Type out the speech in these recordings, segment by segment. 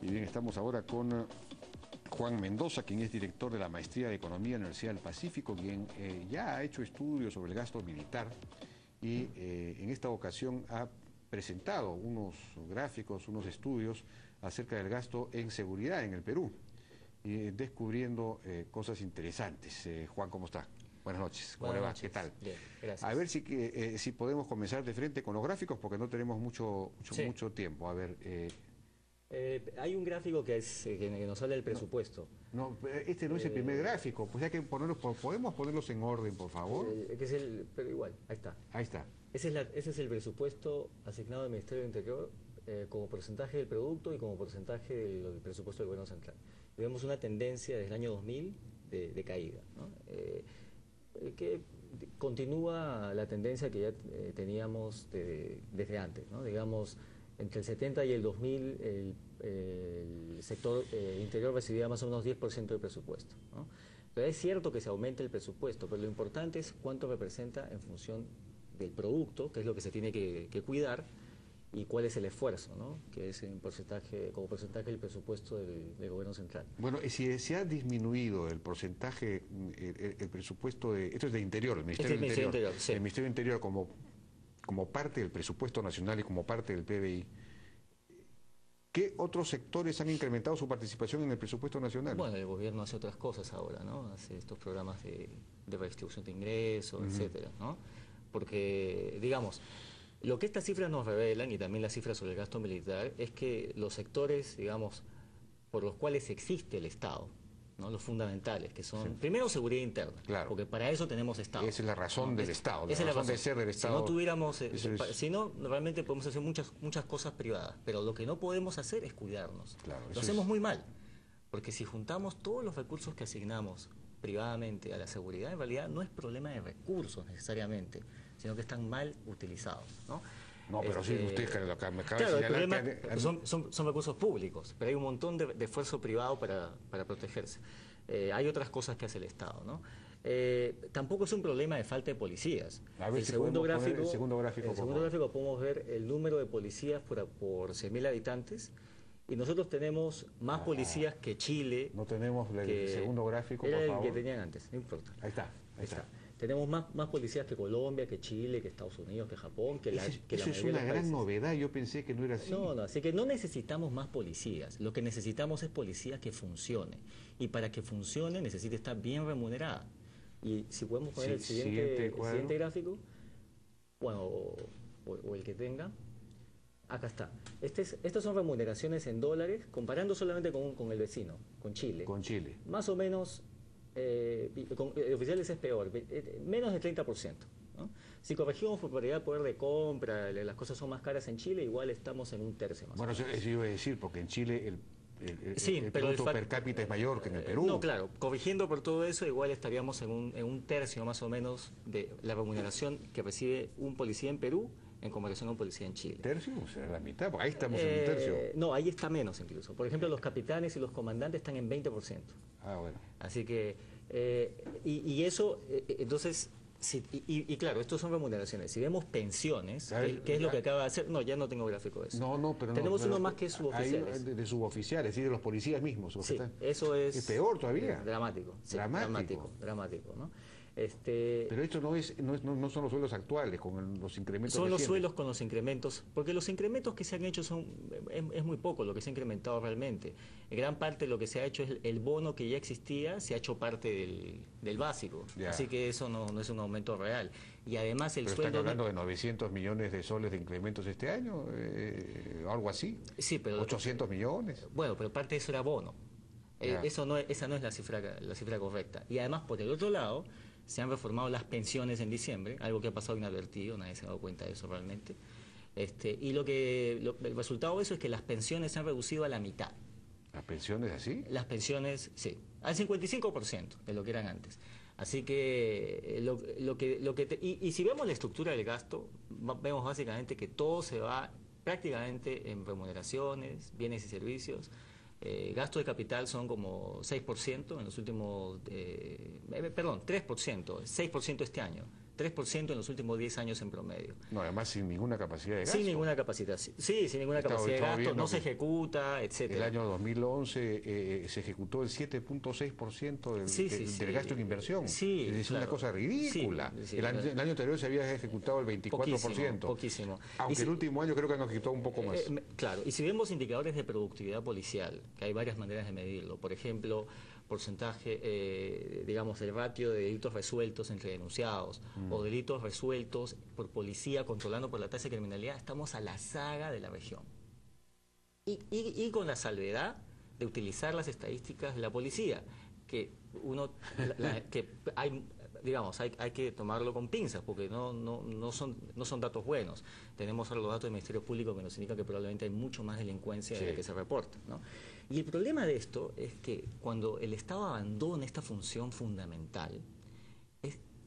Y bien, estamos ahora con Juan Mendoza, quien es director de la Maestría de Economía de la Universidad del Pacífico, quien ya ha hecho estudios sobre el gasto militar y en esta ocasión ha presentado unos gráficos, unos estudios acerca del gasto en seguridad en el Perú, y descubriendo cosas interesantes. Juan, ¿cómo está? Buenas noches, ¿cómo le va? ¿Qué tal? Bien, gracias. A ver si podemos comenzar de frente con los gráficos, porque no tenemos mucho tiempo. A ver... hay un gráfico que nos habla del presupuesto. No, este no es el primer gráfico, pues hay que ponerlos, ¿podemos ponerlos en orden, por favor? Pero igual, ahí está. Ahí está. Ese es el presupuesto asignado al Ministerio del Interior como porcentaje del producto y como porcentaje del presupuesto del Gobierno Central. Y vemos una tendencia desde el año 2000 de caída, ¿no? Que continúa la tendencia que ya teníamos desde antes, ¿no? Digamos, entre el 70 y el 2000 el sector interior recibía más o menos 10% del presupuesto, ¿no? Pero es cierto que se aumenta el presupuesto, pero lo importante es cuánto representa en función del producto, que es lo que se tiene que cuidar, y cuál es el esfuerzo, ¿no? Que es en porcentaje, como porcentaje del presupuesto del Gobierno Central. Bueno, si se ha disminuido el porcentaje, el presupuesto de... Esto es de Interior, el Ministerio del Interior. Sí. El Ministerio del Interior como parte del presupuesto nacional y como parte del PBI. ¿Qué otros sectores han incrementado su participación en el presupuesto nacional? Bueno, el gobierno hace otras cosas ahora, ¿no? Hace estos programas de redistribución de ingresos, etcétera, ¿no? Porque, digamos, lo que estas cifras nos revelan, y también las cifras sobre el gasto militar, es que los sectores, digamos, por los cuales existe el Estado, ¿no? Los fundamentales, que son, primero, seguridad interna, claro, porque para eso tenemos Estado. Esa es la razón del Estado, esa es la razón de ser del Estado. Si no tuviéramos, si no, realmente podemos hacer muchas cosas privadas, pero lo que no podemos hacer es cuidarnos. Claro, lo hacemos muy mal, porque si juntamos todos los recursos que asignamos privadamente a la seguridad, en realidad no es problema de recursos necesariamente, sino que están mal utilizados, ¿no? No, pero sí, usted lo que me acaba claro, de señalar... el problema son recursos públicos, pero hay un montón de esfuerzo privado para protegerse. Hay otras cosas que hace el Estado, ¿no? Tampoco es un problema de falta de policías. A ver, el segundo gráfico gráfico podemos ver el número de policías por 100.000 habitantes, y nosotros tenemos más policías que Chile. No tenemos el segundo gráfico, por favor. El que tenían antes, no importa. Ahí está. Tenemos más policías que Colombia, que Chile, que Estados Unidos, que Japón, que la Eso mayoría es una de los gran países. novedad, yo pensé que no era así. No, así que no necesitamos más policías, lo que necesitamos es policía que funcione, y para que funcione necesita estar bien remunerada. Y si podemos poner el siguiente gráfico, bueno, o el que tenga, acá está. Estas son remuneraciones en dólares, comparando solamente con el vecino, con Chile. Con Chile. Más o menos, con oficiales es peor, menos del 30%. ¿no? Si corregimos por paridad de poder de compra, las cosas son más caras en Chile, igual estamos en un tercio más. Bueno, eso iba a decir, porque en Chile el pero producto per cápita es mayor que en el Perú. No, claro, corrigiendo por todo eso, igual estaríamos en un tercio más o menos de la remuneración que recibe un policía en Perú en comparación a un policía en Chile. ¿Tercio? O sea, la mitad, porque ahí estamos en un tercio. No, ahí está menos incluso. Por ejemplo, los capitanes y los comandantes están en 20%. Ah, bueno. Así que, y eso, entonces... Sí, y claro, estos son remuneraciones. Si vemos pensiones, ¿qué es lo que acaba de hacer? No, ya no tengo gráfico de eso. No, pero tenemos uno más que suboficiales. De suboficiales, y de los policías mismos. Sí, eso es peor todavía. Dramático. Sí, dramático, ¿no? Pero esto no son los sueldos actuales con los incrementos. Son los sueldos con los incrementos, porque los incrementos que se han hecho es muy poco lo que se ha incrementado realmente. En gran parte lo que se ha hecho es el bono que ya existía, se ha hecho parte del básico. Ya. Así que eso no es un aumento real. Y además el sueldo... ¿Están hablando de 900 millones de soles de incrementos este año? ¿Algo así? Sí, pero... 800 millones. Bueno, pero parte de eso era bono. Esa no es la cifra correcta. Y además, por el otro lado, se han reformado las pensiones en diciembre, algo que ha pasado inadvertido, nadie se ha dado cuenta de eso realmente. Y el resultado de eso es que las pensiones se han reducido a la mitad. ¿Las pensiones así? Las pensiones, sí, al 55% de lo que eran antes. Así que, y si vemos la estructura del gasto, vemos básicamente que todo se va prácticamente en remuneraciones, bienes y servicios. Gasto de capital son como 6% en los últimos, 3%, 6% este año, 3% en los últimos 10 años en promedio. No, además sin ninguna capacidad de gasto. Sin ninguna capacidad, sí, sin ninguna capacidad de gasto, no se ejecuta, etcétera. El año 2011 se ejecutó el 7.6% del gasto en inversión. Sí, es claro. Una cosa ridícula. El año anterior se había ejecutado el 24%. Poquísimo. Aunque el último año creo que han ejecutado un poco más. Claro, y si vemos indicadores de productividad policial, que hay varias maneras de medirlo, por ejemplo, porcentaje, digamos, el ratio de delitos resueltos entre denunciados o delitos resueltos por policía controlando por la tasa de criminalidad, estamos a la saga de la región. Y con la salvedad de utilizar las estadísticas de la policía, que hay que tomarlo con pinzas, porque no son datos buenos. Tenemos ahora los datos del Ministerio Público que nos indican que probablemente hay mucho más delincuencia de la que se reporta, ¿no? Y el problema de esto es que cuando el Estado abandona esta función fundamental,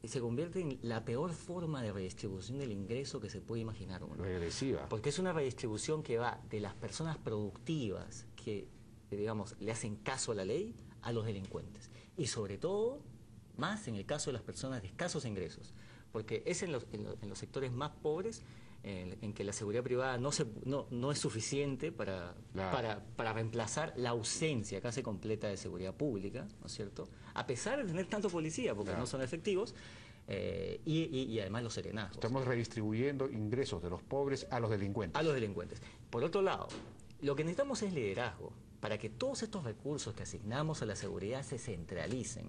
se convierte en la peor forma de redistribución del ingreso que se puede imaginar uno. Regresiva. Porque es una redistribución que va de las personas productivas que, digamos, le hacen caso a la ley, a los delincuentes. Y sobre todo, más en el caso de las personas de escasos ingresos, porque es en los sectores más pobres en que la seguridad privada no es suficiente para reemplazar la ausencia casi completa de seguridad pública, ¿no es cierto? A pesar de tener tanto policía, porque no son efectivos, y además los serenazgos. Estamos redistribuyendo ingresos de los pobres a los delincuentes. A los delincuentes. Por otro lado, lo que necesitamos es liderazgo, para que todos estos recursos que asignamos a la seguridad se centralicen.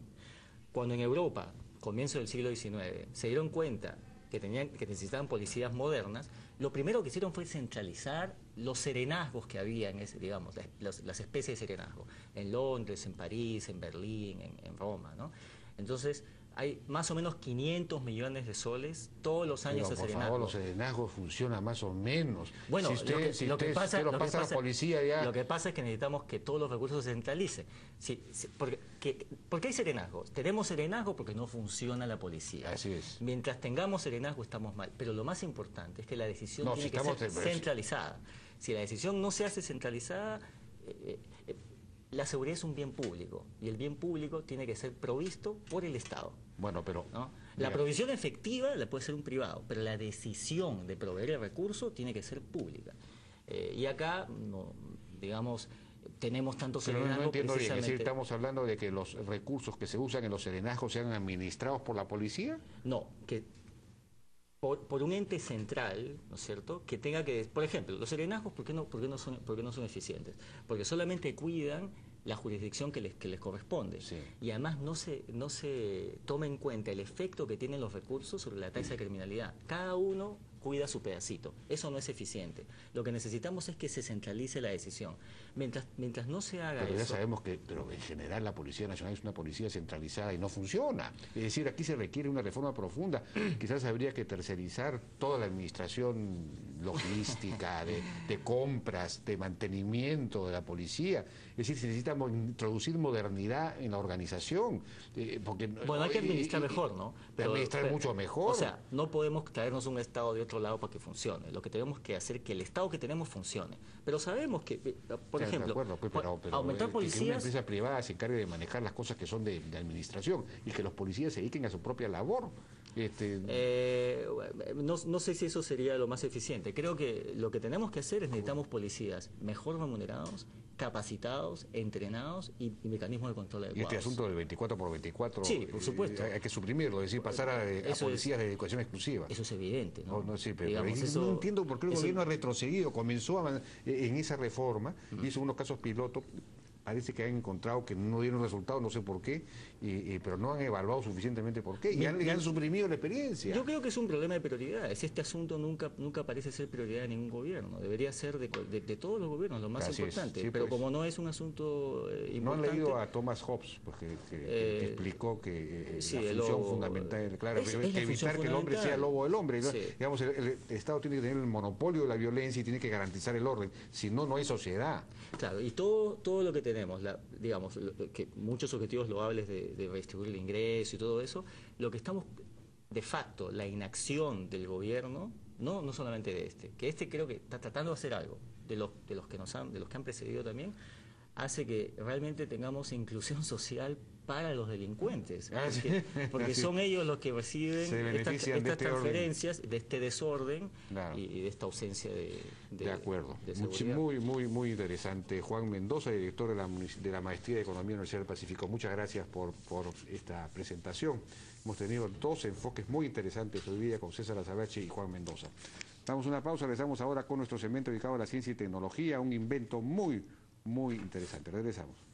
Cuando en Europa, comienzo del siglo XIX, se dieron cuenta que necesitaban policías modernas, lo primero que hicieron fue centralizar los serenazgos que había en las especies de serenazgo, en Londres, en París, en Berlín, en Roma, ¿no? Entonces, hay más o menos 500 millones de soles todos los años de serenazgo. Por favor, los serenazgos funcionan más o menos. Bueno, lo que pasa es que necesitamos que todos los recursos se centralicen. ¿Por qué hay serenazgos? Tenemos serenazgo porque no funciona la policía. Así es. Mientras tengamos serenazgo estamos mal. Pero lo más importante es que la decisión tiene que ser centralizada. Si la decisión no se hace centralizada, la seguridad es un bien público y el bien público tiene que ser provisto por el Estado. Bueno, pero... ¿no? La provisión efectiva la puede ser un privado, pero la decisión de proveer el recurso tiene que ser pública. Y acá, digamos, tenemos tanto serenazgo... No entiendo bien, es decir, ¿estamos hablando de que los recursos que se usan en los serenazgos sean administrados por la policía? No, que... Por un ente central, ¿no es cierto?, que tenga que... Por ejemplo, los serenazgos, ¿por qué no son eficientes? Porque solamente cuidan la jurisdicción que les corresponde. Sí. Y además no se toma en cuenta el efecto que tienen los recursos sobre la tasa de criminalidad. Cada uno cuida su pedacito. Eso no es eficiente. Lo que necesitamos es que se centralice la decisión. Mientras no se haga pero eso... ya sabemos que en general la Policía Nacional es una policía centralizada y no funciona. Es decir, aquí se requiere una reforma profunda. Quizás habría que tercerizar toda la administración logística, de compras, de mantenimiento de la policía. Es decir, se necesita introducir modernidad en la organización. Bueno, hay que administrar mejor, ¿no? Administrar mucho mejor. O sea, no podemos traernos un Estado de otro lado para que funcione. Lo que tenemos que hacer es que el Estado que tenemos funcione. Pero sabemos que, por ejemplo, pero aumentar policías... Que una empresa privada se encargue de manejar las cosas que son de administración y que los policías se dediquen a su propia labor. No sé si eso sería lo más eficiente. Creo que lo que tenemos que hacer es necesitamos policías mejor remunerados, capacitados, entrenados y mecanismos de control adecuados. Y este asunto del 24x24, sí, por supuesto, hay que suprimirlo, es decir, pasar a policías de educación exclusiva. Eso es evidente, ¿no? No entiendo por qué el gobierno ha retrocedido, comenzó en esa reforma, hizo unos casos pilotos. Parece que han encontrado que no dieron resultados, no sé por qué, pero no han evaluado suficientemente por qué, y han suprimido la experiencia. Yo creo que es un problema de prioridades. Este asunto nunca parece ser prioridad de ningún gobierno. Debería ser de todos los gobiernos lo más importante. Sí, pero como no es un asunto importante... ¿No han leído a Thomas Hobbes? Porque que explicó que la función fundamental, claro, es evitar que el hombre sea lobo del hombre. Sí. Digamos, el Estado tiene que tener el monopolio de la violencia y tiene que garantizar el orden. Si no, no hay sociedad. Claro, y todo lo que tenemos, digamos, que muchos objetivos loables de redistribuir el ingreso y todo eso, lo que estamos, de facto, la inacción del gobierno, no solamente de que creo que está tratando de hacer algo, de los que han precedido también, hace que realmente tengamos inclusión social para los delincuentes, porque son ellos los que reciben estas transferencias, de este desorden, claro, y de esta ausencia de acuerdo. De seguridad. Muy interesante. Juan Mendoza, director de la Maestría de Economía de la Universidad del Pacífico. Muchas gracias por esta presentación. Hemos tenido dos enfoques muy interesantes hoy día con César Azabache y Juan Mendoza. Damos una pausa, regresamos ahora con nuestro segmento dedicado a la ciencia y tecnología, un invento muy interesante. Regresamos.